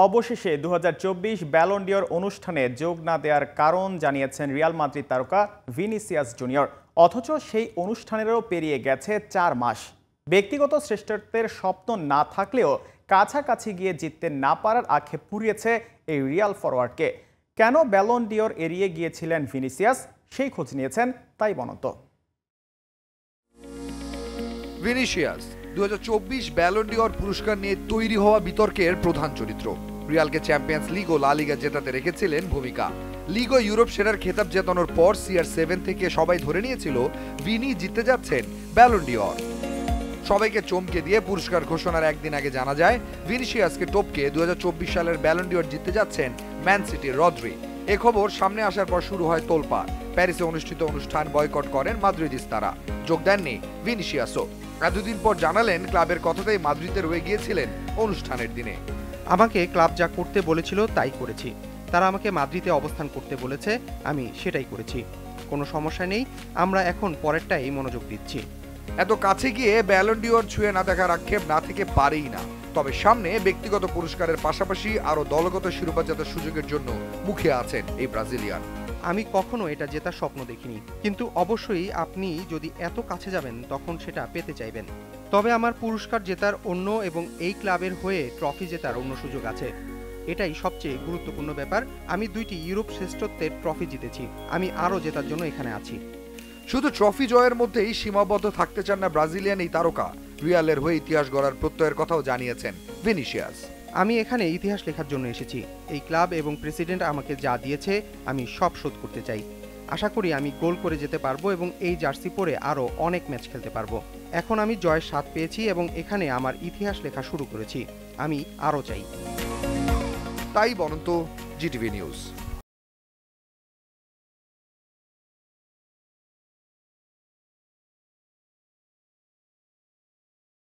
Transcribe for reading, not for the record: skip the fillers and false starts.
অবশেষে 2024 Ballon d'Or অনুষ্ঠানে যোগ না দেওয়ার কারণ জানিয়েছেন রিয়াল মাদ্রিদ তারকা ভিনিসিয়াস জুনিয়র। অথচ সেই অনুষ্ঠানেরও পেরিয়ে গেছে 4 মাস। ব্যক্তিগত শ্রেষ্ঠত্বের স্বপ্ন না থাকলেও কাছাকাছি গিয়ে জিততে না পারার আক্ষেপ পুড়িয়েছে এই রিয়াল ফরওয়ার্ডকে। কেন ব্যালন ডিওর এড়িয়ে গিয়েছিলেন ভিনিসিয়াস, সেই খোঁজ নিয়েছেন তাই বনন্ত। ভিনিসিয়াস 2024 ব্যালন ডিওর পুরস্কার নিয়ে তৈরি হওয়া বিতর্কের প্রধান চরিত্র। রিয়ালকে চ্যাম্পিয়ন্স লিগ ও লা লিগা জেতাতে রেখেছিলেন ভূমিকা। লিগ ও ইউরোপ সেরার খেতাব জেতানোর পর CR7 থেকে সবাই ধরে নিয়েছিল ভিনি জিততে যাচ্ছেন ব্যালন ডিওর। সবাইকে চমকে দিয়ে পুরস্কার ঘোষণার একদিন আগে জানা যায় ভিনিসিয়াসকে টপকে 2024 সালের ব্যালন ডিওর জিততে যাচ্ছেন ম্যান সিটির রদ্রি। এ খবর সামনে আসার পর শুরু হয় তোলপাড়। প্যারিসে অনুষ্ঠিত অনুষ্ঠান বয়কট করেন মাদ্রিদিস্তারা। যোগ দেননি ভিনিসিয়াসও। এতদিন পর জানালেন ক্লাবের কথাতেই মাদ্রিদে রয়ে গিয়েছিলেন অনুষ্ঠানের দিনে। আমাকে ক্লাব যা করতে বলেছিল তাই করেছি। তারা আমাকে মাদ্রিদে অবস্থান করতে বলেছে, আমি সেটাই করেছি। কোনো সমস্যা নেই, আমরা এখন পরেরটাই মনোযোগ দিচ্ছি। এত কাছে গিয়ে ব্যালন ডিওর ছুঁয়ে না দেখার আক্ষেপ না থেকে পারেই না। তবে সামনে ব্যক্তিগত পুরস্কারের পাশাপাশি আরো দলগত শিরোপা জেতার সুযোগের জন্য মুখে আছেন এই ব্রাজিলিয়ান। আমি কখনো এটা জেতার স্বপ্ন দেখিনি, কিন্তু অবশ্যই আপনি যদি এত কাছে যাবেন তখন সেটা পেতে চাইবেন। তবে আমার পুরস্কার জেতার অন্য এবং এই ক্লাবের হয়ে ট্রফি জেতার অন্য সুযোগ আছে। এটাই সবচেয়ে গুরুত্বপূর্ণ ব্যাপার। আমি 2টি ইউরোপ শ্রেষ্ঠত্বের ট্রফি জিতেছি, আমি আরও জেতার জন্য এখানে আছি। শুধু ট্রফি জয়ের মধ্যেই সীমাবদ্ধ থাকতে চান না ব্রাজিলিয়ান এই তারকা। রিয়ালের হয়ে ইতিহাস গড়ার প্রত্যয়ের কথাও জানিয়েছেন ভিনিসিয়াস। আমি এখানে ইতিহাস লেখার জন্য এসেছি। এই ক্লাব এবং প্রেসিডেন্ট আমাকে যা দিয়েছে আমি সব শোধ করতে চাই। আশা করি আমি গোল করে যেতে পারবো এবং এই জার্সি পরে আরও অনেক ম্যাচ খেলতে পারবো। এখন আমি জয়ের স্বাদ পেয়েছি এবং এখানে আমার ইতিহাস লেখা শুরু করেছি। আমি আরও চাই। তাই বনন্ত, জিটিভি নিউজ।